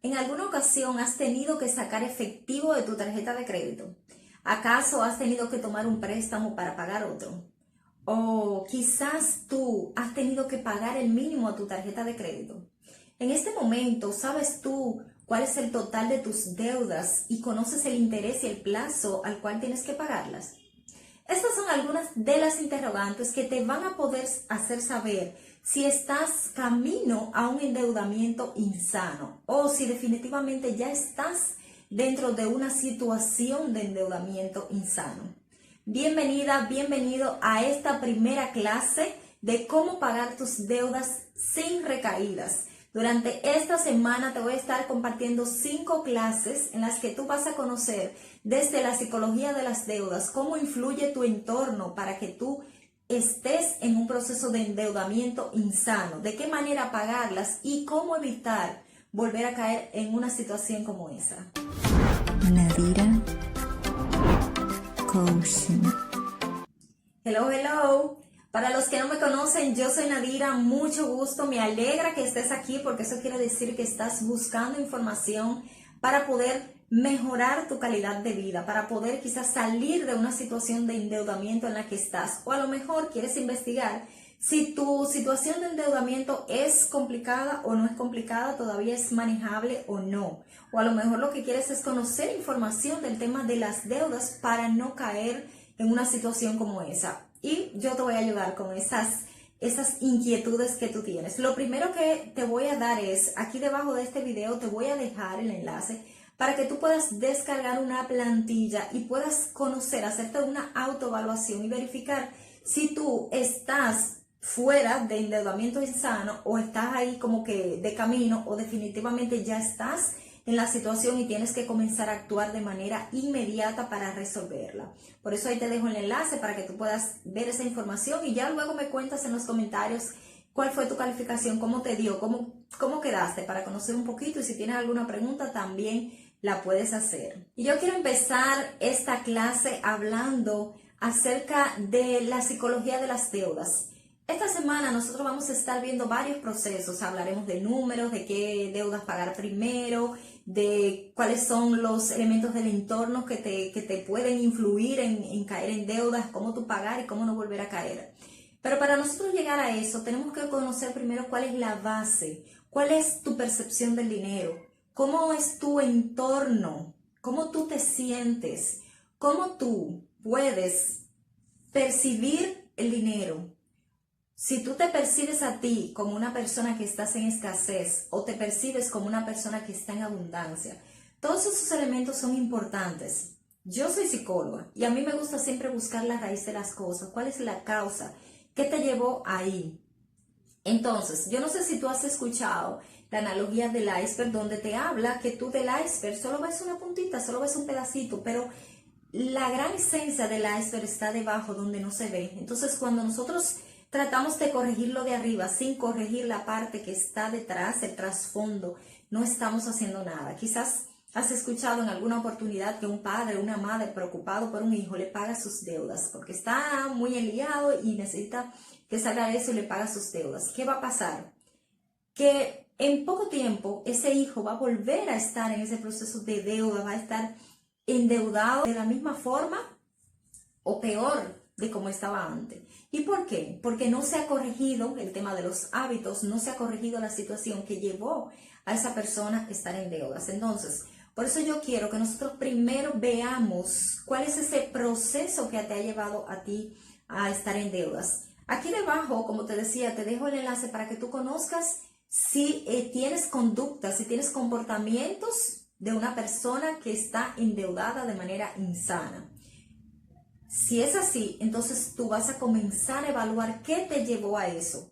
¿En alguna ocasión has tenido que sacar efectivo de tu tarjeta de crédito? ¿Acaso has tenido que tomar un préstamo para pagar otro? O quizás tú has tenido que pagar el mínimo a tu tarjeta de crédito. En este momento, ¿sabes tú cuál es el total de tus deudas y conoces el interés y el plazo al cual tienes que pagarlas? Estas son algunas de las interrogantes que te van a poder hacer saber si estás camino a un endeudamiento insano o si definitivamente ya estás dentro de una situación de endeudamiento insano. Bienvenida, bienvenido a esta primera clase de cómo pagar tus deudas sin recaídas. Durante esta semana te voy a estar compartiendo 5 clases en las que tú vas a conocer desde la psicología de las deudas, cómo influye tu entorno para que tú estés en un proceso de endeudamiento insano, de qué manera pagarlas y cómo evitar volver a caer en una situación como esa. Nadira Coaching. Hello, hello. Para los que no me conocen, yo soy Nadira, mucho gusto, me alegra que estés aquí porque eso quiere decir que estás buscando información para poder mejorar tu calidad de vida, para poder quizás salir de una situación de endeudamiento en la que estás, o a lo mejor quieres investigar si tu situación de endeudamiento es complicada o no es complicada, todavía es manejable o no, o a lo mejor lo que quieres es conocer información del tema de las deudas para no caer en una situación como esa. Y yo te voy a ayudar con esas inquietudes que tú tienes. Lo primero que te voy a dar es, aquí debajo de este video te voy a dejar el enlace para que tú puedas descargar una plantilla y puedas conocer, hacerte una autoevaluación y verificar si tú estás fuera de endeudamiento insano o estás ahí como que de camino o definitivamente ya estás en la situación y tienes que comenzar a actuar de manera inmediata para resolverla. Por eso ahí te dejo el enlace para que tú puedas ver esa información y ya luego me cuentas en los comentarios cuál fue tu calificación, cómo te dio, cómo quedaste, para conocer un poquito, y si tienes alguna pregunta también la puedes hacer. Y yo quiero empezar esta clase hablando acerca de la psicología de las deudas. Esta semana nosotros vamos a estar viendo varios procesos, hablaremos de números, de qué deudas pagar primero, de cuáles son los elementos del entorno que te pueden influir en caer en deudas, cómo tú pagar y cómo no volver a caer. Pero para nosotros llegar a eso tenemos que conocer primero cuál es la base, cuál es tu percepción del dinero, cómo es tu entorno, cómo tú te sientes, cómo tú puedes percibir el dinero. Si tú te percibes a ti como una persona que estás en escasez o te percibes como una persona que está en abundancia, todos esos elementos son importantes. Yo soy psicóloga y a mí me gusta siempre buscar la raíz de las cosas. ¿Cuál es la causa? ¿Qué te llevó ahí? Entonces, yo no sé si tú has escuchado la analogía del iceberg, donde te habla que tú del iceberg solo ves una puntita, solo ves un pedacito, pero la gran esencia del iceberg está debajo donde no se ve. Entonces, cuando nosotros tratamos de corregirlo de arriba sin corregir la parte que está detrás, el trasfondo, no estamos haciendo nada. Quizás has escuchado en alguna oportunidad que un padre o una madre preocupado por un hijo le paga sus deudas porque está muy enliado y necesita que salga de eso y le paga sus deudas. ¿Qué va a pasar? Que en poco tiempo ese hijo va a volver a estar en ese proceso de deuda, va a estar endeudado de la misma forma o peor de como estaba antes. ¿Y por qué? Porque no se ha corregido el tema de los hábitos, no se ha corregido la situación que llevó a esa persona a estar en deudas. Entonces, por eso yo quiero que nosotros primero veamos cuál es ese proceso que te ha llevado a ti a estar en deudas. Aquí debajo, como te decía, te dejo el enlace para que tú conozcas si tienes conductas, si tienes comportamientos de una persona que está endeudada de manera insana. Si es así, entonces tú vas a comenzar a evaluar qué te llevó a eso.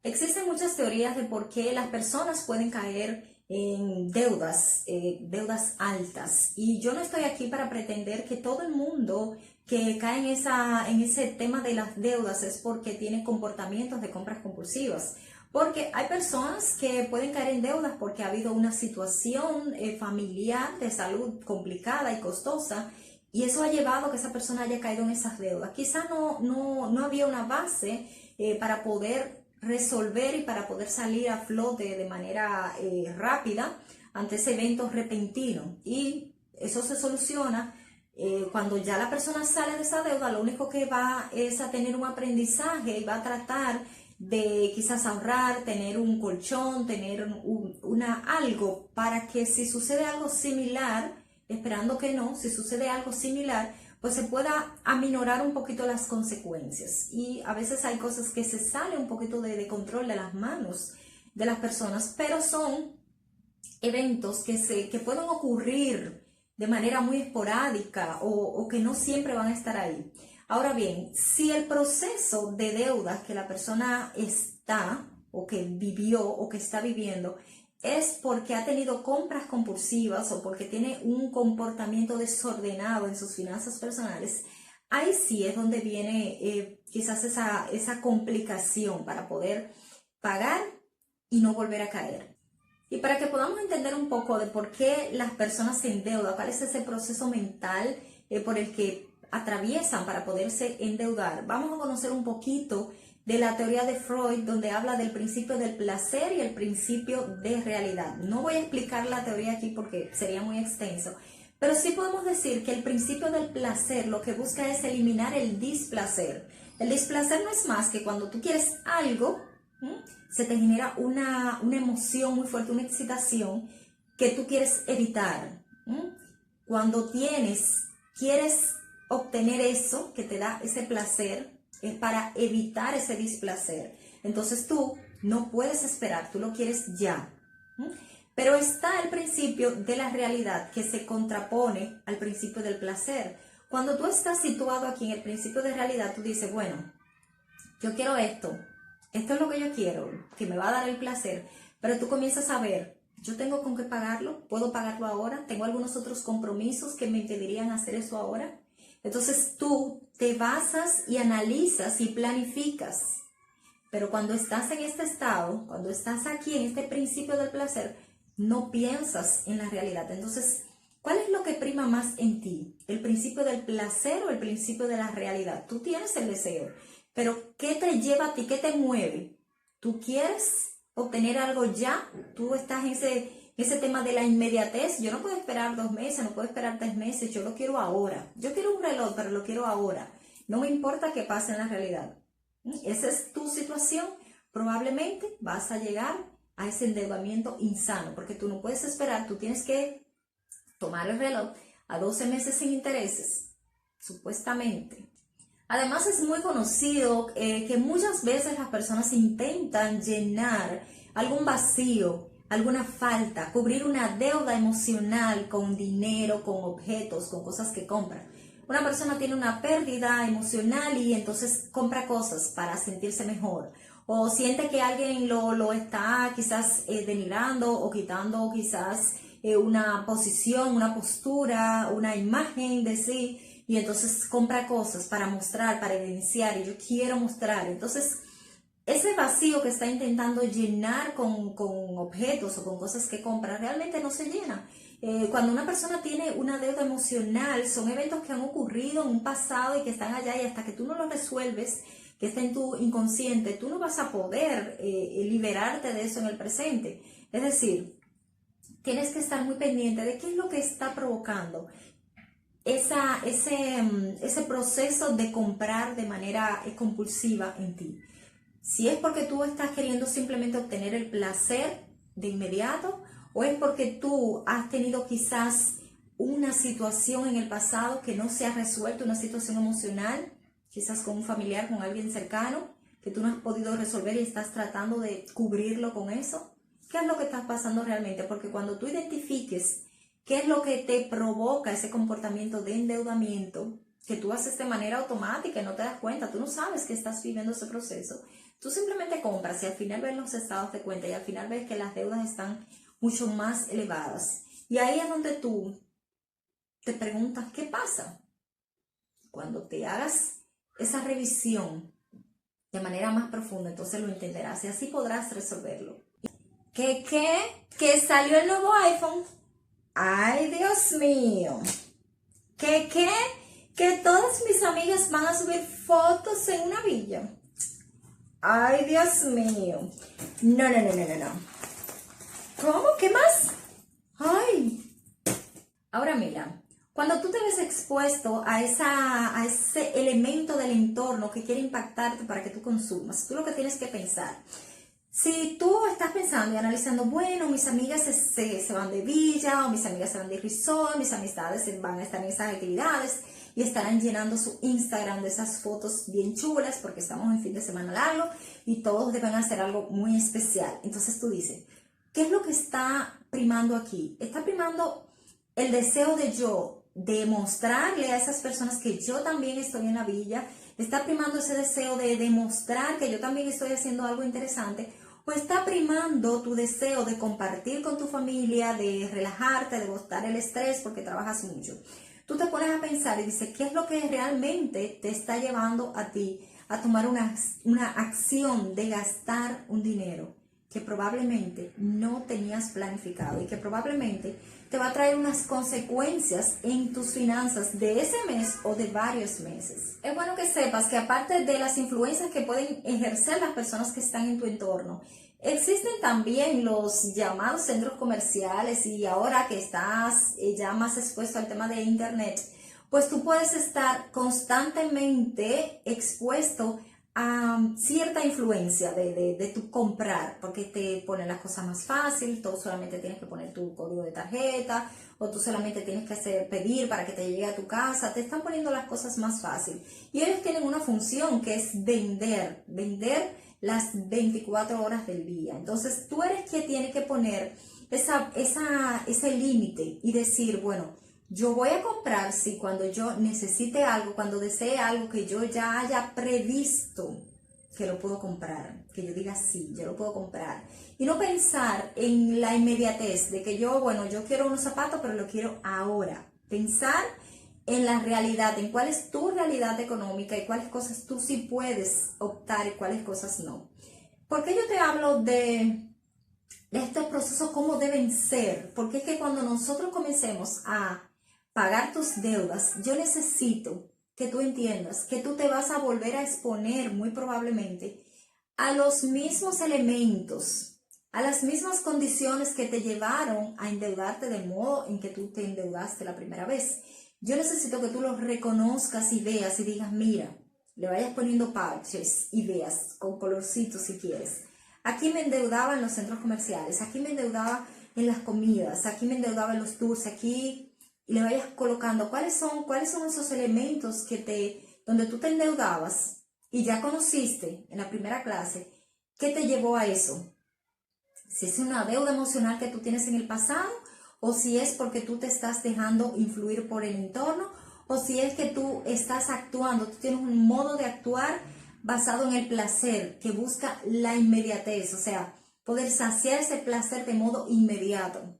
Existen muchas teorías de por qué las personas pueden caer en deudas altas. Y yo no estoy aquí para pretender que todo el mundo que cae en ese tema de las deudas es porque tiene comportamientos de compras compulsivas. Porque hay personas que pueden caer en deudas porque ha habido una situación familiar de salud complicada y costosa, y eso ha llevado a que esa persona haya caído en esas deudas. Quizá no había una base para poder resolver y para poder salir a flote de manera rápida ante ese evento repentino. Y eso se soluciona cuando ya la persona sale de esa deuda. Lo único que va es a tener un aprendizaje y va a tratar de quizás ahorrar, tener un colchón, tener algo para que si sucede algo similar, esperando que no, si sucede algo similar, pues se pueda aminorar un poquito las consecuencias. Y a veces hay cosas que se salen un poquito de control de las manos de las personas, pero son eventos que pueden ocurrir de manera muy esporádica o que no siempre van a estar ahí. Ahora bien, si el proceso de deudas que la persona está o que vivió o que está viviendo es porque ha tenido compras compulsivas o porque tiene un comportamiento desordenado en sus finanzas personales, ahí sí es donde viene quizás esa complicación para poder pagar y no volver a caer. Y para que podamos entender un poco de por qué las personas se endeudan, cuál es ese proceso mental por el que atraviesan para poderse endeudar, vamos a conocer un poquito de la teoría de Freud, donde habla del principio del placer y el principio de realidad. No voy a explicar la teoría aquí porque sería muy extenso, pero sí podemos decir que el principio del placer lo que busca es eliminar el displacer. El displacer no es más que cuando tú quieres algo, se te genera una emoción muy fuerte, una excitación que tú quieres evitar. Cuando quieres obtener eso que te da ese placer, es para evitar ese displacer. Entonces tú no puedes esperar, tú lo quieres ya. Pero está el principio de la realidad que se contrapone al principio del placer. Cuando tú estás situado aquí en el principio de realidad, tú dices, bueno, yo quiero esto es lo que yo quiero, que me va a dar el placer, pero tú comienzas a ver, yo tengo con qué pagarlo, puedo pagarlo ahora, tengo algunos otros compromisos que me impedirían hacer eso ahora. Entonces tú te basas y analizas y planificas. Pero cuando estás en este estado, cuando estás aquí en este principio del placer, no piensas en la realidad. Entonces, ¿cuál es lo que prima más en ti? ¿El principio del placer o el principio de la realidad? Tú tienes el deseo, pero ¿qué te lleva a ti? ¿Qué te mueve? ¿Tú quieres obtener algo ya? ¿Tú estás en ese tema de la inmediatez? Yo no puedo esperar 2 meses, no puedo esperar 3 meses, yo lo quiero ahora. Yo quiero un reloj, pero lo quiero ahora. No me importa qué pase en la realidad. Esa es tu situación. Probablemente vas a llegar a ese endeudamiento insano, porque tú no puedes esperar, tú tienes que tomar el reloj a 12 meses sin intereses, supuestamente. Además es muy conocido que muchas veces las personas intentan llenar algún vacío, alguna falta, cubrir una deuda emocional con dinero, con objetos, con cosas que compran. Una persona tiene una pérdida emocional y entonces compra cosas para sentirse mejor. O siente que alguien lo está quizás denigrando o quitando quizás una posición, una postura, una imagen de sí. Y entonces compra cosas para mostrar, para evidenciar, y yo quiero mostrar. Entonces, ese vacío que está intentando llenar con objetos o con cosas que compra, realmente no se llena. Cuando una persona tiene una deuda emocional, son eventos que han ocurrido en un pasado y que están allá, y hasta que tú no lo resuelves, que está en tu inconsciente, tú no vas a poder liberarte de eso en el presente. Es decir, tienes que estar muy pendiente de qué es lo que está provocando ese proceso de comprar de manera compulsiva en ti. Si es porque tú estás queriendo simplemente obtener el placer de inmediato, o es porque tú has tenido quizás una situación en el pasado que no se ha resuelto, una situación emocional, quizás con un familiar, con alguien cercano, que tú no has podido resolver y estás tratando de cubrirlo con eso. ¿Qué es lo que está pasando realmente? Porque cuando tú identifiques qué es lo que te provoca ese comportamiento de endeudamiento, que tú haces de manera automática y no te das cuenta, tú no sabes que estás viviendo ese proceso, tú simplemente compras y al final ves los estados de cuenta y al final ves que las deudas están mucho más elevadas. Y ahí es donde tú te preguntas, ¿qué pasa? Cuando te hagas esa revisión de manera más profunda, entonces lo entenderás y así podrás resolverlo. ¿Qué salió el nuevo iPhone? ¡Ay, Dios mío! Que todas mis amigas van a subir fotos en una villa. ¡Ay, Dios mío! No. ¿Cómo? ¿Qué más? Ahora mira, cuando tú te ves expuesto a ese elemento del entorno que quiere impactarte para que tú consumas, tú lo que tienes que pensar, si tú estás pensando y analizando, bueno, mis amigas se van de villa, o mis amigas se van de resort, mis amistades van a estar en esas actividades y estarán llenando su Instagram de esas fotos bien chulas porque estamos en fin de semana largo y todos deben hacer algo muy especial. Entonces tú dices, ¿qué es lo que está primando aquí? Está primando el deseo de yo demostrarle a esas personas que yo también estoy en la villa, está primando ese deseo de demostrar que yo también estoy haciendo algo interesante, o está primando tu deseo de compartir con tu familia, de relajarte, de botar el estrés porque trabajas mucho. Tú te pones a pensar y dices, ¿qué es lo que realmente te está llevando a ti a tomar una acción de gastar un dinero que probablemente no tenías planificado y que probablemente te va a traer unas consecuencias en tus finanzas de ese mes o de varios meses? Es bueno que sepas que aparte de las influencias que pueden ejercer las personas que están en tu entorno, existen también los llamados centros comerciales, y ahora que estás ya más expuesto al tema de internet, pues tú puedes estar constantemente expuesto a cierta influencia de tu comprar, porque te ponen las cosas más fácil, tú solamente tienes que poner tu código de tarjeta, o tú solamente tienes que pedir para que te llegue a tu casa, te están poniendo las cosas más fácil. Y ellos tienen una función que es vender las 24 horas del día. Entonces tú eres quien tiene que poner ese límite y decir, bueno, yo voy a comprar, sí, cuando yo necesite algo, cuando desee algo que yo ya haya previsto que lo puedo comprar, que yo diga sí, yo lo puedo comprar. Y no pensar en la inmediatez de que yo quiero unos zapatos, pero lo quiero ahora. Pensar en la realidad, en cuál es tu realidad económica y cuáles cosas tú sí puedes optar y cuáles cosas no. ¿Por qué yo te hablo de estos procesos, cómo deben ser? Porque es que cuando nosotros comencemos a pagar tus deudas, yo necesito que tú entiendas que tú te vas a volver a exponer muy probablemente a los mismos elementos, a las mismas condiciones que te llevaron a endeudarte del modo en que tú te endeudaste la primera vez. Yo necesito que tú los reconozcas y veas y digas, mira, le vayas poniendo parches y veas con colorcitos si quieres. Aquí me endeudaba en los centros comerciales, aquí me endeudaba en las comidas, aquí me endeudaba en los tours, aquí, y le vayas colocando cuáles son esos elementos donde tú te endeudabas y ya conociste en la primera clase qué te llevó a eso. Si es una deuda emocional que tú tienes en el pasado, o si es porque tú te estás dejando influir por el entorno, o si es que tú estás actuando, tú tienes un modo de actuar basado en el placer que busca la inmediatez, o sea, poder saciar ese placer de modo inmediato.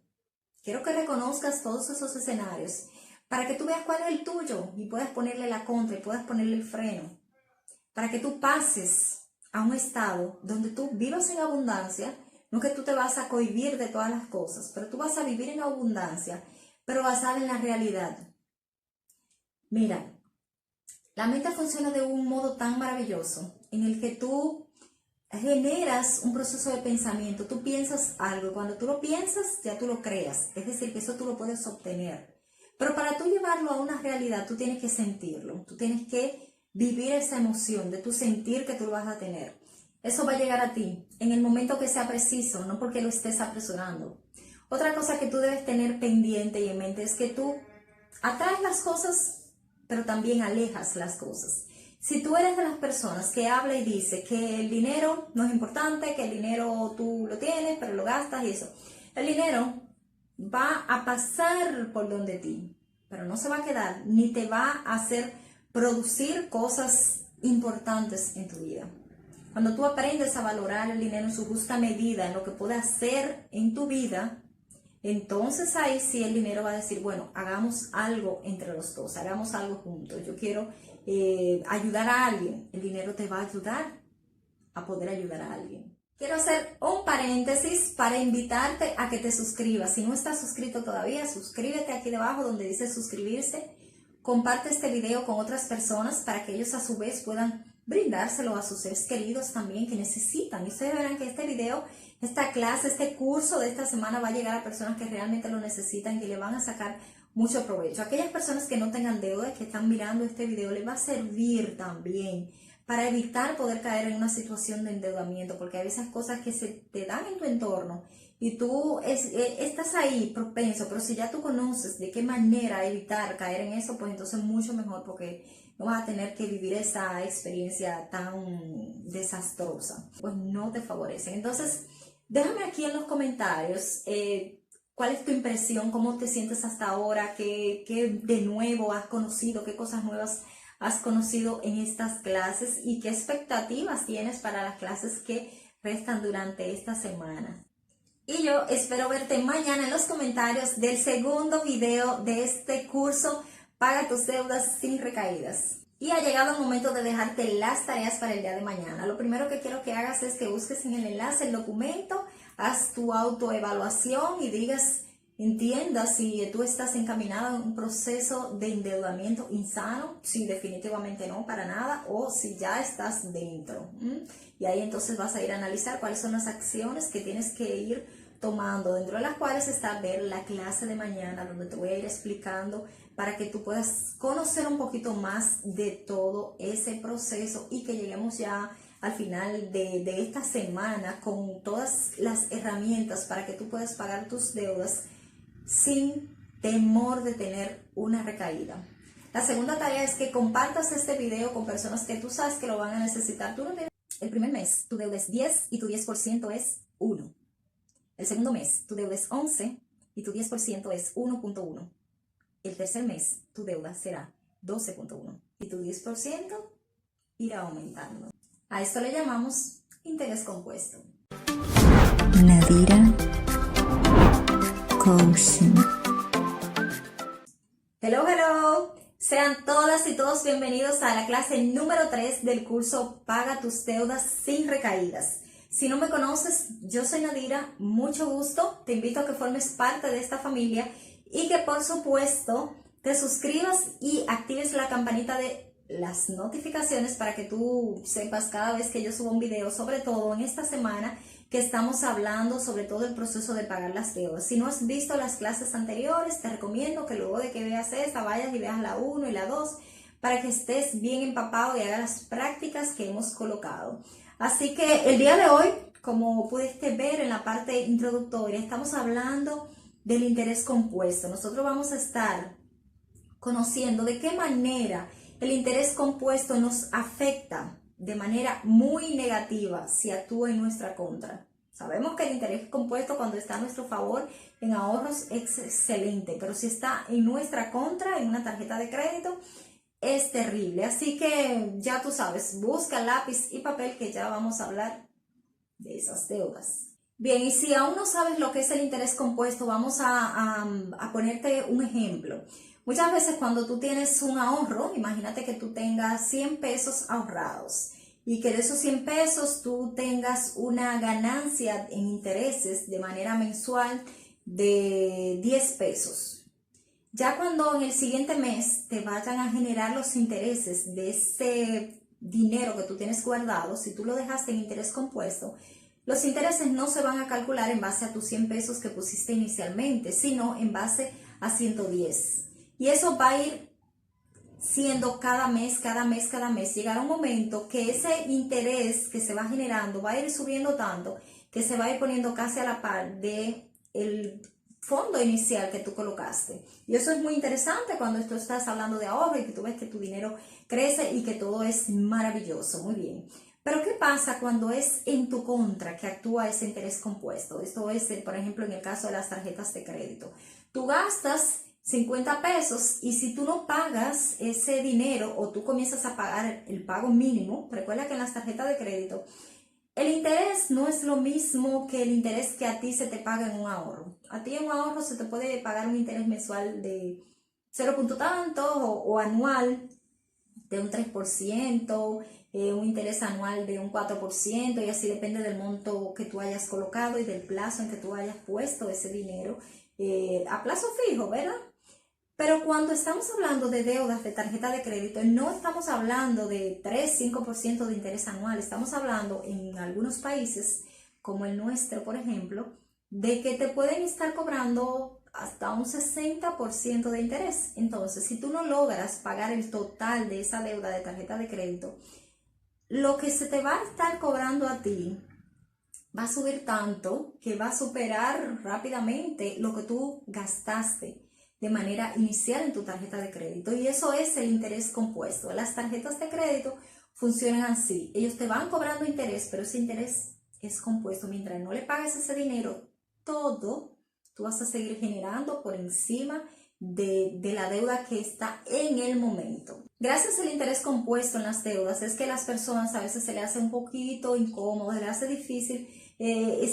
Quiero que reconozcas todos esos escenarios para que tú veas cuál es el tuyo y puedas ponerle la contra y puedas ponerle el freno, para que tú pases a un estado donde tú vivas en abundancia. No que tú te vas a cohibir de todas las cosas, pero tú vas a vivir en abundancia, pero basada en la realidad. Mira, la mente funciona de un modo tan maravilloso en el que tú generas un proceso de pensamiento, tú piensas algo y cuando tú lo piensas ya tú lo creas, es decir, que eso tú lo puedes obtener. Pero para tú llevarlo a una realidad tú tienes que sentirlo, tú tienes que vivir esa emoción de tu sentir que tú lo vas a tener. Eso va a llegar a ti en el momento que sea preciso, no porque lo estés apresurando. Otra cosa que tú debes tener pendiente y en mente es que tú atraes las cosas, pero también alejas las cosas. Si tú eres de las personas que habla y dice que el dinero no es importante, que el dinero tú lo tienes, pero lo gastas y eso, el dinero va a pasar por donde ti, pero no se va a quedar, ni te va a hacer producir cosas importantes en tu vida. Cuando tú aprendes a valorar el dinero en su justa medida, en lo que puede hacer en tu vida, entonces ahí sí el dinero va a decir, bueno, hagamos algo entre los dos, hagamos algo juntos. Yo quiero ayudar a alguien. El dinero te va a ayudar a poder ayudar a alguien. Quiero hacer un paréntesis para invitarte a que te suscribas. Si no estás suscrito todavía, suscríbete aquí debajo donde dice suscribirse. Comparte este video con otras personas para que ellos a su vez puedan brindárselo a sus seres queridos también que necesitan. Y ustedes verán que este video, esta clase, este curso de esta semana va a llegar a personas que realmente lo necesitan, que le van a sacar mucho provecho. Aquellas personas que no tengan deuda y que están mirando este video, les va a servir también para evitar poder caer en una situación de endeudamiento, porque hay veces cosas que se te dan en tu entorno y tú estás ahí propenso, pero si ya tú conoces de qué manera evitar caer en eso, pues entonces mucho mejor, porque no vas a tener que vivir esa experiencia tan desastrosa, pues no te favorecen. Entonces, déjame aquí en los comentarios cuál es tu impresión, cómo te sientes hasta ahora, qué de nuevo has conocido, qué cosas nuevas has conocido en estas clases y qué expectativas tienes para las clases que restan durante esta semana. Y yo espero verte mañana en los comentarios del segundo video de este curso Paga tus deudas sin recaídas. Y ha llegado el momento de dejarte las tareas para el día de mañana. Lo primero que quiero que hagas es que busques en el enlace el documento, haz tu autoevaluación y entiendas si tú estás encaminado en un proceso de endeudamiento insano, si definitivamente no, para nada, o si ya estás dentro. Y ahí entonces vas a ir a analizar cuáles son las acciones que tienes que ir tomando, dentro de las cuales está ver la clase de mañana, donde te voy a ir explicando para que tú puedas conocer un poquito más de todo ese proceso y que lleguemos ya al final de esta semana con todas las herramientas para que tú puedas pagar tus deudas sin temor de tener una recaída. La segunda tarea es que compartas este video con personas que tú sabes que lo van a necesitar. Tú no tienes... El primer mes tu deuda es 10 y tu 10% es 1. El segundo mes tu deuda es 11 y tu 10% es 1.1. El tercer mes tu deuda será 12.1 y tu 10% irá aumentando. A esto le llamamos interés compuesto. Nadira Coaching. Hello, hello. Sean todas y todos bienvenidos a la clase número 3 del curso Paga tus deudas sin recaídas. Si no me conoces, yo soy Nadira, mucho gusto. Te invito a que formes parte de esta familia y que por supuesto te suscribas y actives la campanita de las notificaciones para que tú sepas cada vez que yo subo un video, sobre todo en esta semana que estamos hablando sobre todo el proceso de pagar las deudas. Si no has visto las clases anteriores, te recomiendo que luego de que veas esta, vayas y veas la 1 y la 2 para que estés bien empapado y hagas las prácticas que hemos colocado. Así que el día de hoy, como pudiste ver en la parte introductoria, estamos hablando del interés compuesto. Nosotros vamos a estar conociendo de qué manera el interés compuesto nos afecta de manera muy negativa si actúa en nuestra contra. Sabemos que el interés compuesto cuando está a nuestro favor en ahorros es excelente, pero si está en nuestra contra en una tarjeta de crédito es terrible. Así que ya tú sabes, busca lápiz y papel que ya vamos a hablar de esas deudas. Bien, y si aún no sabes lo que es el interés compuesto, vamos a ponerte un ejemplo. Muchas veces cuando tú tienes un ahorro, imagínate que tú tengas 100 pesos ahorrados y que de esos 100 pesos tú tengas una ganancia en intereses de manera mensual de 10 pesos. Ya cuando en el siguiente mes te vayan a generar los intereses de ese dinero que tú tienes guardado, si tú lo dejaste en interés compuesto, los intereses no se van a calcular en base a tus 100 pesos que pusiste inicialmente, sino en base a 110. Y eso va a ir siendo cada mes. Llegará un momento que ese interés que se va generando va a ir subiendo tanto que se va a ir poniendo casi a la par de el fondo inicial que tú colocaste. Y eso es muy interesante cuando tú estás hablando de ahorro y que tú ves que tu dinero crece y que todo es maravilloso. Muy bien. Pero ¿qué pasa cuando es en tu contra que actúa ese interés compuesto? Esto es, por ejemplo, en el caso de las tarjetas de crédito. Tú gastas 50 pesos y si tú no pagas ese dinero o tú comienzas a pagar el pago mínimo, recuerda que en las tarjetas de crédito el interés no es lo mismo que el interés que a ti se te paga en un ahorro. A ti en un ahorro se te puede pagar un interés mensual de 0 punto tanto o anual de un 3%, un interés anual de un 4% y así depende del monto que tú hayas colocado y del plazo en que tú hayas puesto ese dinero a plazo fijo, ¿verdad? Pero cuando estamos hablando de deudas de tarjeta de crédito, no estamos hablando de 3-5% de interés anual, estamos hablando en algunos países, como el nuestro, por ejemplo, de que te pueden estar cobrando hasta un 60% de interés. Entonces, si tú no logras pagar el total de esa deuda de tarjeta de crédito, lo que se te va a estar cobrando a ti va a subir tanto que va a superar rápidamente lo que tú gastaste de manera inicial en tu tarjeta de crédito. Y eso es el interés compuesto. Las tarjetas de crédito funcionan así. Ellos te van cobrando interés, pero ese interés es compuesto. Mientras no le pagues ese dinero, tú vas a seguir generando por encima de la deuda que está en el momento. Gracias al interés compuesto en las deudas es que las personas a veces se le hace un poquito incómodo, se le hace difícil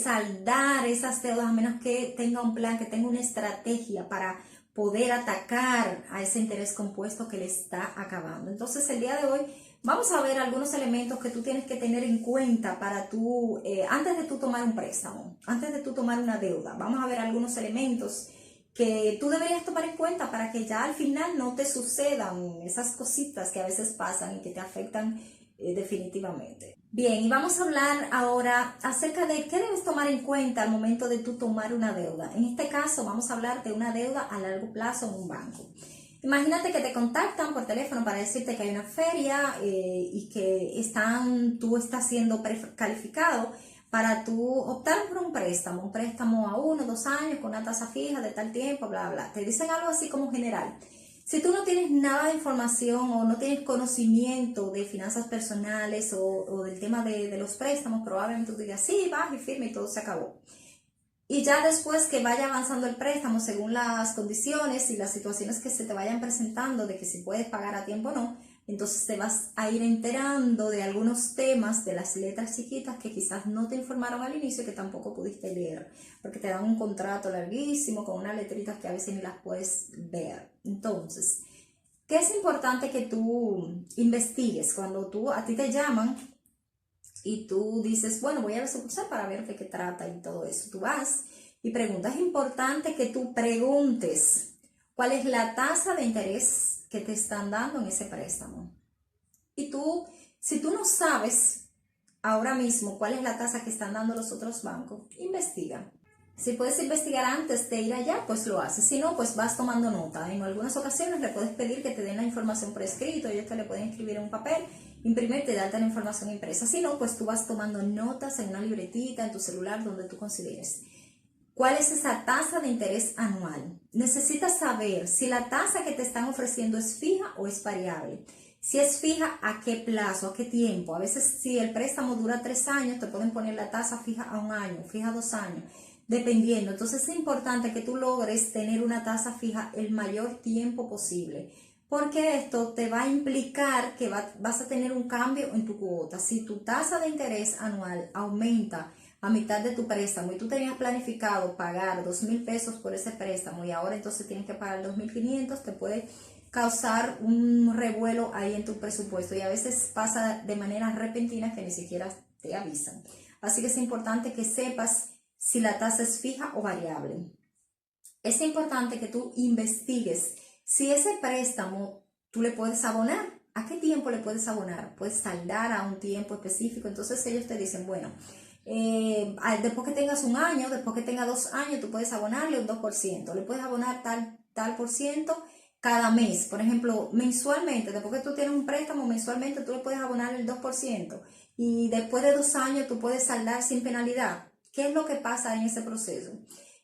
saldar esas deudas a menos que tenga un plan, que tenga una estrategia para poder atacar a ese interés compuesto que le está acabando. Entonces el día de hoy vamos a ver algunos elementos que tú tienes que tener en cuenta para tú, antes de tú tomar un préstamo, antes de tú tomar una deuda. Vamos a ver algunos elementos que tú deberías tomar en cuenta para que ya al final no te sucedan esas cositas que a veces pasan y que te afectan definitivamente. Bien, y vamos a hablar ahora acerca de qué debes tomar en cuenta al momento de tú tomar una deuda. En este caso vamos a hablar de una deuda a largo plazo en un banco. Imagínate que te contactan por teléfono para decirte que hay una feria y que tú estás siendo precalificado para tú optar por un préstamo a 1 o 2 años con una tasa fija de tal tiempo, bla, bla. Te dicen algo así como general. Si tú no tienes nada de información o no tienes conocimiento de finanzas personales o del tema de los préstamos, probablemente tú digas, sí, vas y firme y todo se acabó. Y ya después que vaya avanzando el préstamo según las condiciones y las situaciones que se te vayan presentando de que si puedes pagar a tiempo o no, entonces te vas a ir enterando de algunos temas, de las letras chiquitas que quizás no te informaron al inicio y que tampoco pudiste leer, porque te dan un contrato larguísimo con unas letritas que a veces ni las puedes ver. Entonces, ¿qué es importante que tú investigues cuando a ti te llaman y tú dices, bueno, voy a la sucursal para ver de qué trata y todo eso? Tú vas y preguntas. Es importante que tú preguntes cuál es la tasa de interés que te están dando en ese préstamo. Y si tú no sabes ahora mismo cuál es la tasa que están dando los otros bancos, investiga. Si puedes investigar antes de ir allá, pues lo haces. Si no, pues vas tomando nota. En algunas ocasiones le puedes pedir que te den la información por escrito. Ellos te le pueden escribir en un papel, imprimirte y darte la información impresa. Si no, pues tú vas tomando notas en una libretita, en tu celular, donde tú consideres. ¿Cuál es esa tasa de interés anual? Necesitas saber si la tasa que te están ofreciendo es fija o es variable. Si es fija, ¿a qué plazo? ¿A qué tiempo? A veces si el préstamo dura 3 años, te pueden poner la tasa fija a 1 año, fija a 2 años, dependiendo. Entonces es importante que tú logres tener una tasa fija el mayor tiempo posible, porque esto te va a implicar que vas a tener un cambio en tu cuota. Si tu tasa de interés anual aumenta a mitad de tu préstamo y tú tenías planificado pagar 2,000 pesos por ese préstamo y ahora entonces tienes que pagar 2,500, te puede causar un revuelo ahí en tu presupuesto y a veces pasa de manera repentina que ni siquiera te avisan. Así que es importante que sepas si la tasa es fija o variable. Es importante que tú investigues si ese préstamo tú le puedes abonar. ¿A qué tiempo le puedes abonar? Puedes saldar a un tiempo específico. Entonces ellos te dicen, bueno, después que tengas 1 año, después que tengas 2 años, tú puedes abonarle un 2%. Le puedes abonar tal por ciento cada mes. Por ejemplo, mensualmente, después que tú tienes un préstamo, mensualmente tú le puedes abonar el 2%. Y después de 2 años tú puedes saldar sin penalidad. ¿Qué es lo que pasa en ese proceso?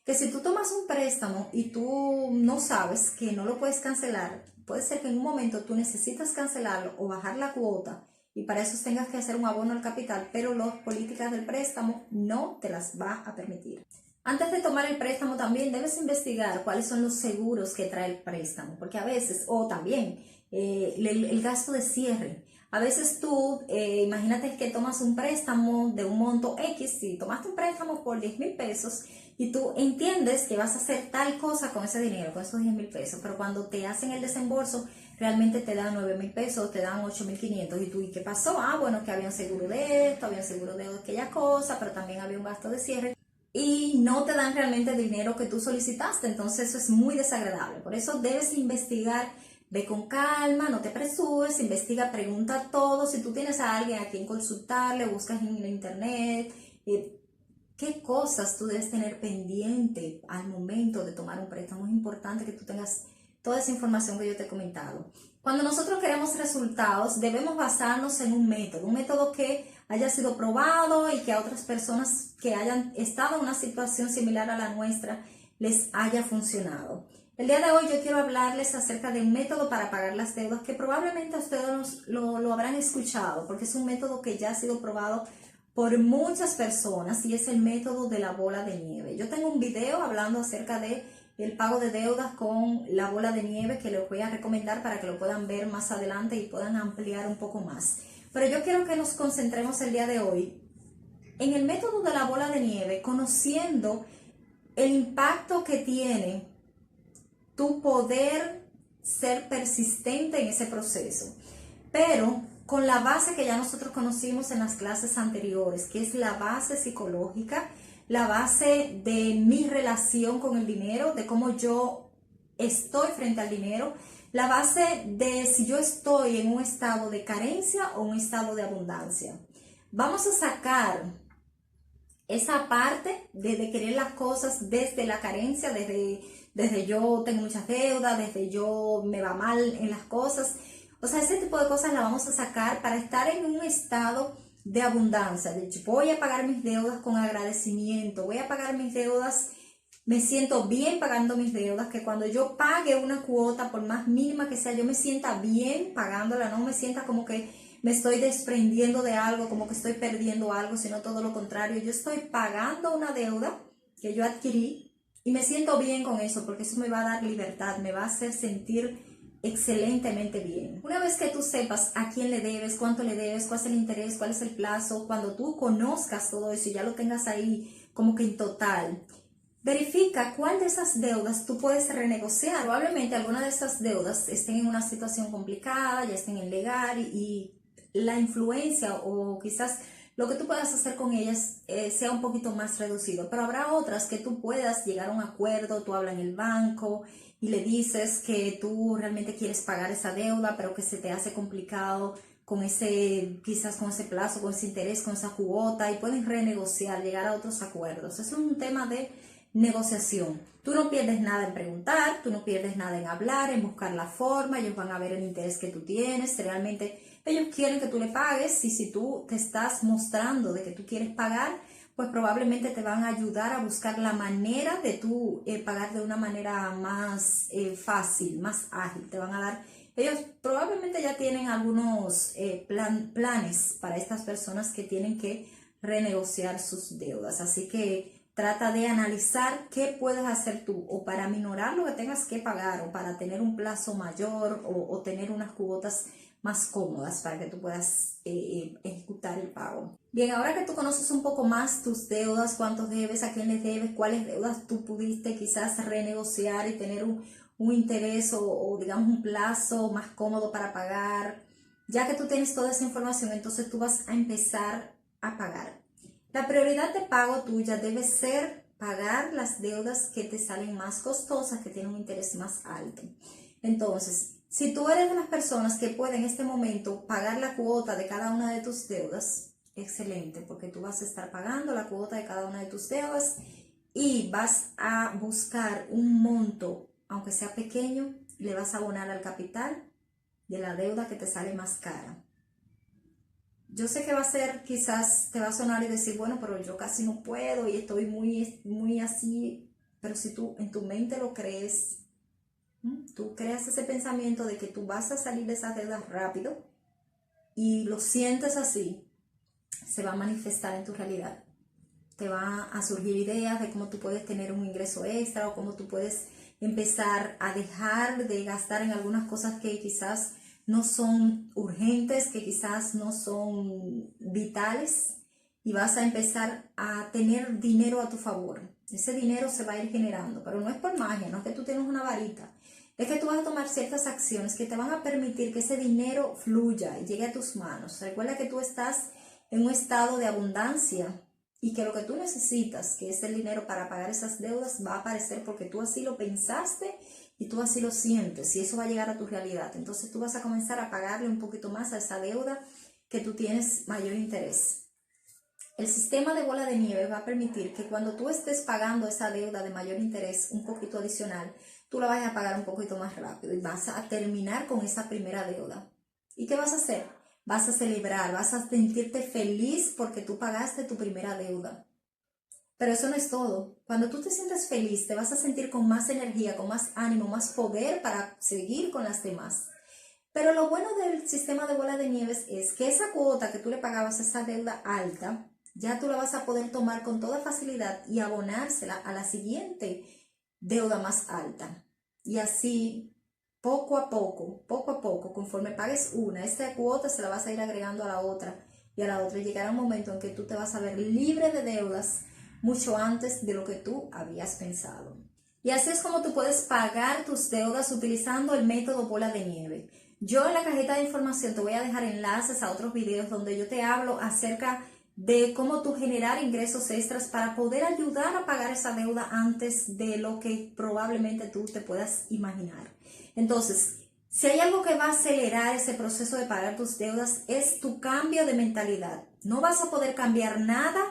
Que si tú tomas un préstamo y tú no sabes que no lo puedes cancelar, puede ser que en un momento tú necesitas cancelarlo o bajar la cuota y para eso tengas que hacer un abono al capital, pero las políticas del préstamo no te las va a permitir. Antes de tomar el préstamo también debes investigar cuáles son los seguros que trae el préstamo, porque a veces, o también el gasto de cierre. A veces tú, imagínate que tomas un préstamo de un monto X, si tomaste un préstamo por 10,000 pesos y tú entiendes que vas a hacer tal cosa con ese dinero, con esos 10,000 pesos, pero cuando te hacen el desembolso, realmente te dan 9,000 pesos, te dan 8,500 y tú, ¿y qué pasó? Bueno, que había un seguro de esto, había un seguro de aquella cosa, pero también había un gasto de cierre y no te dan realmente el dinero que tú solicitaste, entonces eso es muy desagradable. Por eso debes investigar. Ve con calma, no te apresures, investiga, pregunta todo. Si tú tienes a alguien a quien consultarle, buscas en la internet, qué cosas tú debes tener pendiente al momento de tomar un préstamo. Es importante que tú tengas toda esa información que yo te he comentado. Cuando nosotros queremos resultados, debemos basarnos en un método que haya sido probado y que a otras personas que hayan estado en una situación similar a la nuestra les haya funcionado. El día de hoy yo quiero hablarles acerca de un método para pagar las deudas que probablemente ustedes lo habrán escuchado, porque es un método que ya ha sido probado por muchas personas y es el método de la bola de nieve. Yo tengo un video hablando acerca de el pago de deudas con la bola de nieve que les voy a recomendar para que lo puedan ver más adelante y puedan ampliar un poco más. Pero yo quiero que nos concentremos el día de hoy en el método de la bola de nieve, conociendo el impacto que tiene tu poder ser persistente en ese proceso, pero con la base que ya nosotros conocimos en las clases anteriores, que es la base psicológica, la base de mi relación con el dinero, de cómo yo estoy frente al dinero, la base de si yo estoy en un estado de carencia o un estado de abundancia. Vamos a sacar esa parte de querer las cosas desde la carencia, desde yo tengo muchas deudas, desde yo me va mal en las cosas. O sea, ese tipo de cosas la vamos a sacar para estar en un estado de abundancia. De hecho, voy a pagar mis deudas con agradecimiento, voy a pagar mis deudas, me siento bien pagando mis deudas, que cuando yo pague una cuota, por más mínima que sea, yo me sienta bien pagándola, no me sienta como que me estoy desprendiendo de algo, como que estoy perdiendo algo, sino todo lo contrario. Yo estoy pagando una deuda que yo adquirí y me siento bien con eso, porque eso me va a dar libertad, me va a hacer sentir excelentemente bien. Una vez que tú sepas a quién le debes, cuánto le debes, cuál es el interés, cuál es el plazo, cuando tú conozcas todo eso y ya lo tengas ahí como que en total, verifica cuál de esas deudas tú puedes renegociar. Probablemente alguna de esas deudas estén en una situación complicada, ya estén en legal y la influencia o quizás lo que tú puedas hacer con ellas sea un poquito más reducido, pero habrá otras que tú puedas llegar a un acuerdo, tú hablas en el banco y le dices que tú realmente quieres pagar esa deuda, pero que se te hace complicado con ese, quizás con ese plazo, con ese interés, con esa cuota, y pueden renegociar, llegar a otros acuerdos. Es un tema de negociación. Tú no pierdes nada en preguntar, tú no pierdes nada en hablar, en buscar la forma, ellos van a ver el interés que tú tienes, realmente ellos quieren que tú le pagues y si tú te estás mostrando de que tú quieres pagar, pues probablemente te van a ayudar a buscar la manera de tú pagar de una manera más fácil, más ágil. Te van a dar, ellos probablemente ya tienen algunos planes para estas personas que tienen que renegociar sus deudas. Así que trata de analizar qué puedes hacer tú o para minorar lo que tengas que pagar o para tener un plazo mayor o tener unas cuotas más cómodas para que tú puedas ejecutar el pago. Bien, ahora que tú conoces un poco más tus deudas, cuántos debes, a quién les debes, cuáles deudas tú pudiste quizás renegociar y tener un interés o digamos un plazo más cómodo para pagar, ya que tú tienes toda esa información, entonces tú vas a empezar a pagar. La prioridad de pago tuya debe ser pagar las deudas que te salen más costosas, que tienen un interés más alto. Entonces, si tú eres de las personas que puede en este momento pagar la cuota de cada una de tus deudas, excelente, porque tú vas a estar pagando la cuota de cada una de tus deudas y vas a buscar un monto, aunque sea pequeño, le vas a abonar al capital de la deuda que te sale más cara. Yo sé que va a ser, quizás te va a sonar y decir, bueno, pero yo casi no puedo y estoy muy así, pero si tú en tu mente lo crees, tú creas ese pensamiento de que tú vas a salir de esas deudas rápido y lo sientes así, se va a manifestar en tu realidad. Te van a surgir ideas de cómo tú puedes tener un ingreso extra o cómo tú puedes empezar a dejar de gastar en algunas cosas que quizás no son urgentes, que quizás no son vitales y vas a empezar a tener dinero a tu favor. Ese dinero se va a ir generando, pero no es por magia, no es que tú tienes una varita. Es que tú vas a tomar ciertas acciones que te van a permitir que ese dinero fluya y llegue a tus manos. Recuerda que tú estás en un estado de abundancia y que lo que tú necesitas, que es el dinero para pagar esas deudas, va a aparecer porque tú así lo pensaste y tú así lo sientes y eso va a llegar a tu realidad. Entonces tú vas a comenzar a pagarle un poquito más a esa deuda que tú tienes mayor interés. El sistema de bola de nieve va a permitir que cuando tú estés pagando esa deuda de mayor interés, un poquito adicional, tú la vayas a pagar un poquito más rápido y vas a terminar con esa primera deuda. ¿Y qué vas a hacer? Vas a celebrar, vas a sentirte feliz porque tú pagaste tu primera deuda. Pero eso no es todo. Cuando tú te sientes feliz, te vas a sentir con más energía, con más ánimo, más poder para seguir con las demás. Pero lo bueno del sistema de bola de nieves es que esa cuota que tú le pagabas, esa deuda alta, ya tú la vas a poder tomar con toda facilidad y abonársela a la siguiente deuda más alta. Y así, poco a poco, conforme pagues una, esta cuota se la vas a ir agregando a la otra y a la otra. Y llegará un momento en que tú te vas a ver libre de deudas mucho antes de lo que tú habías pensado. Y así es como tú puedes pagar tus deudas utilizando el método bola de nieve. Yo en la cajita de información te voy a dejar enlaces a otros videos donde yo te hablo acerca de cómo tú generar ingresos extras para poder ayudar a pagar esa deuda antes de lo que probablemente tú te puedas imaginar. Entonces, si hay algo que va a acelerar ese proceso de pagar tus deudas, es tu cambio de mentalidad. No vas a poder cambiar nada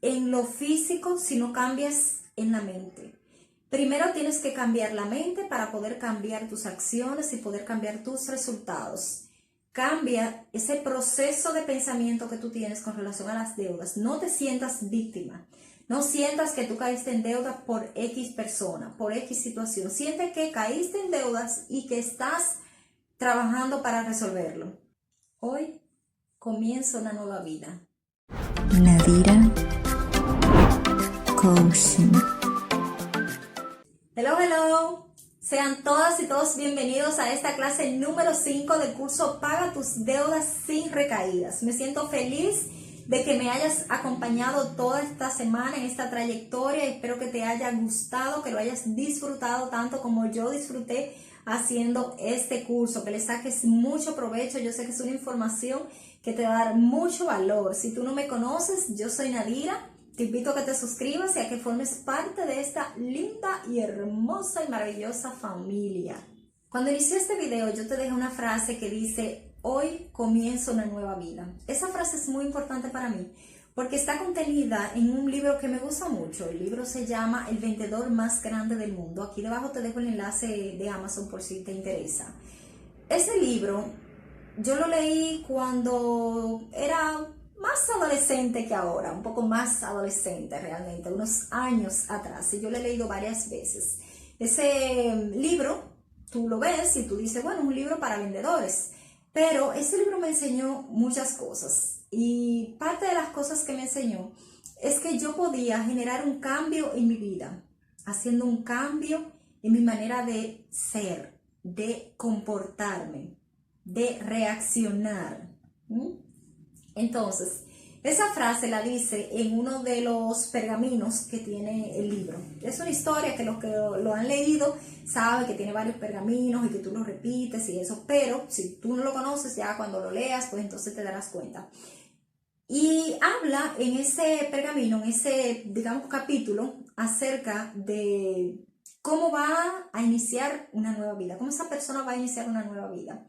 en lo físico si no cambias en la mente. Primero tienes que cambiar la mente para poder cambiar tus acciones y poder cambiar tus resultados. Cambia ese proceso de pensamiento que tú tienes con relación a las deudas. No te sientas víctima. No sientas que tú caíste en deuda por X persona, por X situación. Siente que caíste en deudas y que estás trabajando para resolverlo. Hoy comienza una nueva vida. Nadira Coaching. Hello. Sean todas y todos bienvenidos a esta clase número 5 del curso Paga tus deudas sin recaídas. Me siento feliz de que me hayas acompañado toda esta semana en esta trayectoria. Espero que te haya gustado, que lo hayas disfrutado tanto como yo disfruté haciendo este curso, que le saques mucho provecho. Yo sé que es una información que te va a dar mucho valor. Si tú no me conoces, yo soy Nadira. Te invito a que te suscribas y a que formes parte de esta linda y hermosa y maravillosa familia. Cuando inicié este video, yo te dejé una frase que dice: hoy comienza una nueva vida. Esa frase es muy importante para mí porque está contenida en un libro que me gusta mucho. El libro se llama El vendedor más grande del mundo. Aquí debajo te dejo el enlace de Amazon por si te interesa. Ese libro yo lo leí cuando era más adolescente que ahora, un poco más adolescente realmente, unos años atrás, y yo lo he leído varias veces. Ese libro, tú lo ves y tú dices, bueno, es un libro para vendedores, pero ese libro me enseñó muchas cosas, y parte de las cosas que me enseñó es que yo podía generar un cambio en mi vida, haciendo un cambio en mi manera de ser, de comportarme, de reaccionar. Entonces, esa frase la dice en uno de los pergaminos que tiene el libro. Es una historia que los que lo han leído saben que tiene varios pergaminos y que tú lo repites y eso, pero si tú no lo conoces, ya cuando lo leas, pues entonces te darás cuenta. Y habla en ese pergamino, en ese, digamos, capítulo, acerca de cómo va a iniciar una nueva vida, cómo esa persona va a iniciar una nueva vida.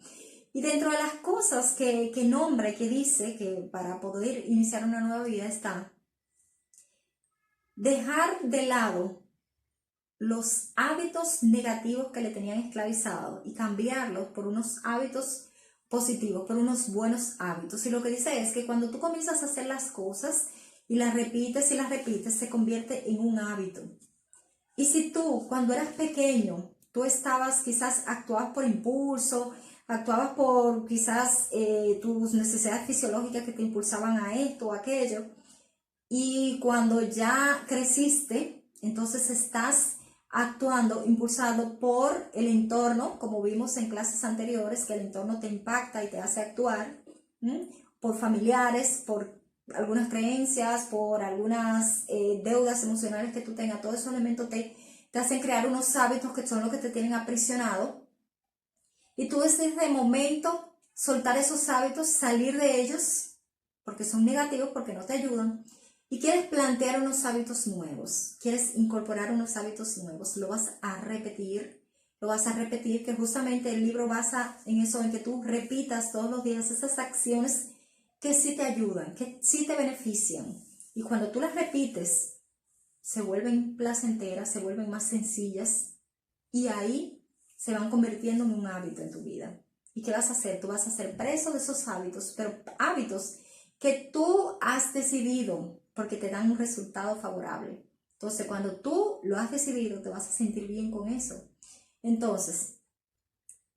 Y dentro de las cosas que nombra y que dice que para poder iniciar una nueva vida está dejar de lado los hábitos negativos que le tenían esclavizado y cambiarlos por unos hábitos positivos, por unos buenos hábitos. Y lo que dice es que cuando tú comienzas a hacer las cosas y las repites, se convierte en un hábito. Y si tú, cuando eras pequeño, tú quizás actuabas por impulso, actuabas por quizás tus necesidades fisiológicas que te impulsaban a esto o aquello, y cuando ya creciste, entonces estás actuando impulsado por el entorno, como vimos en clases anteriores, que el entorno te impacta y te hace actuar, por familiares, por algunas creencias, por algunas deudas emocionales que tú tengas. Todos esos elementos te hacen crear unos hábitos que son los que te tienen aprisionado. Y tú decides de momento soltar esos hábitos, salir de ellos, porque son negativos, porque no te ayudan, y quieres plantear unos hábitos nuevos, quieres incorporar unos hábitos nuevos, lo vas a repetir, que justamente el libro basa en eso, en que tú repitas todos los días esas acciones que sí te ayudan, que sí te benefician. Y cuando tú las repites, se vuelven placenteras, se vuelven más sencillas y ahí se van convirtiendo en un hábito en tu vida. ¿Y qué vas a hacer? Tú vas a ser preso de esos hábitos, pero hábitos que tú has decidido porque te dan un resultado favorable. Entonces, cuando tú lo has decidido, te vas a sentir bien con eso. Entonces,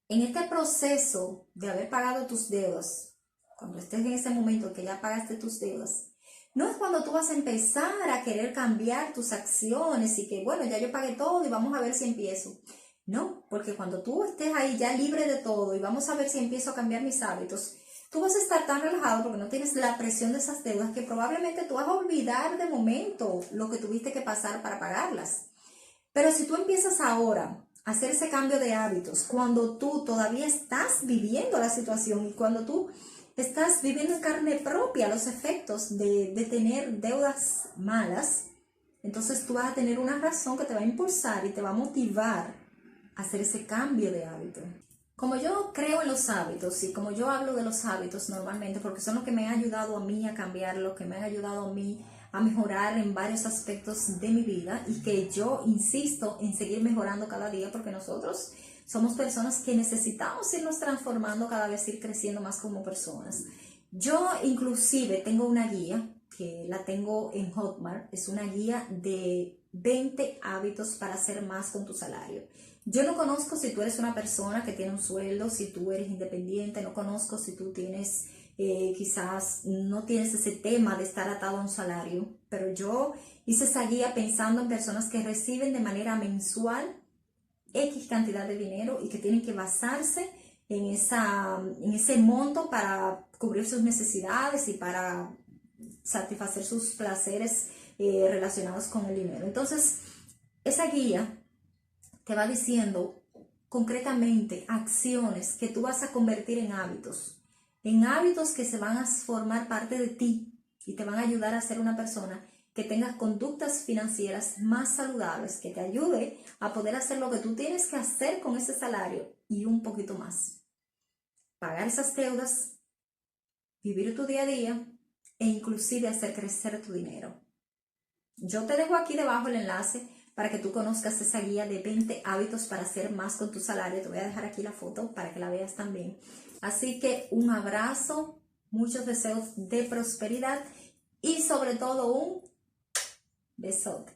en este proceso de haber pagado tus deudas, cuando estés en ese momento que ya pagaste tus deudas, no es cuando tú vas a empezar a querer cambiar tus acciones y que, bueno, ya yo pagué todo y vamos a ver si empiezo. No, porque cuando tú estés ahí ya libre de todo y vamos a ver si empiezo a cambiar mis hábitos, tú vas a estar tan relajado porque no tienes la presión de esas deudas que probablemente tú vas a olvidar de momento lo que tuviste que pasar para pagarlas. Pero si tú empiezas ahora a hacer ese cambio de hábitos, cuando tú todavía estás viviendo la situación y cuando tú estás viviendo en carne propia los efectos de tener deudas malas, entonces tú vas a tener una razón que te va a impulsar y te va a motivar a hacer ese cambio de hábito. Como yo creo en los hábitos y como yo hablo de los hábitos normalmente, porque son los que me han ayudado a mí a cambiar, los que me han ayudado a mí a mejorar en varios aspectos de mi vida y que yo insisto en seguir mejorando cada día porque nosotros somos personas que necesitamos irnos transformando cada vez, ir creciendo más como personas. Yo inclusive tengo una guía que la tengo en Hotmart, es una guía de 20 hábitos para hacer más con tu salario. Yo no conozco si tú eres una persona que tiene un sueldo, si tú eres independiente, no conozco si tú tienes, quizás no tienes ese tema de estar atado a un salario, pero yo hice esa guía pensando en personas que reciben de manera mensual X cantidad de dinero y que tienen que basarse en ese monto para cubrir sus necesidades y para satisfacer sus placeres relacionados con el dinero. Entonces, esa guía te va diciendo concretamente acciones que tú vas a convertir en hábitos que se van a formar parte de ti y te van a ayudar a ser una persona que tengas conductas financieras más saludables, que te ayude a poder hacer lo que tú tienes que hacer con ese salario y un poquito más. Pagar esas deudas, vivir tu día a día e inclusive hacer crecer tu dinero. Yo te dejo aquí debajo el enlace para que tú conozcas esa guía de 20 hábitos para hacer más con tu salario. Te voy a dejar aquí la foto para que la veas también. Así que un abrazo, muchos deseos de prosperidad y sobre todo un besote.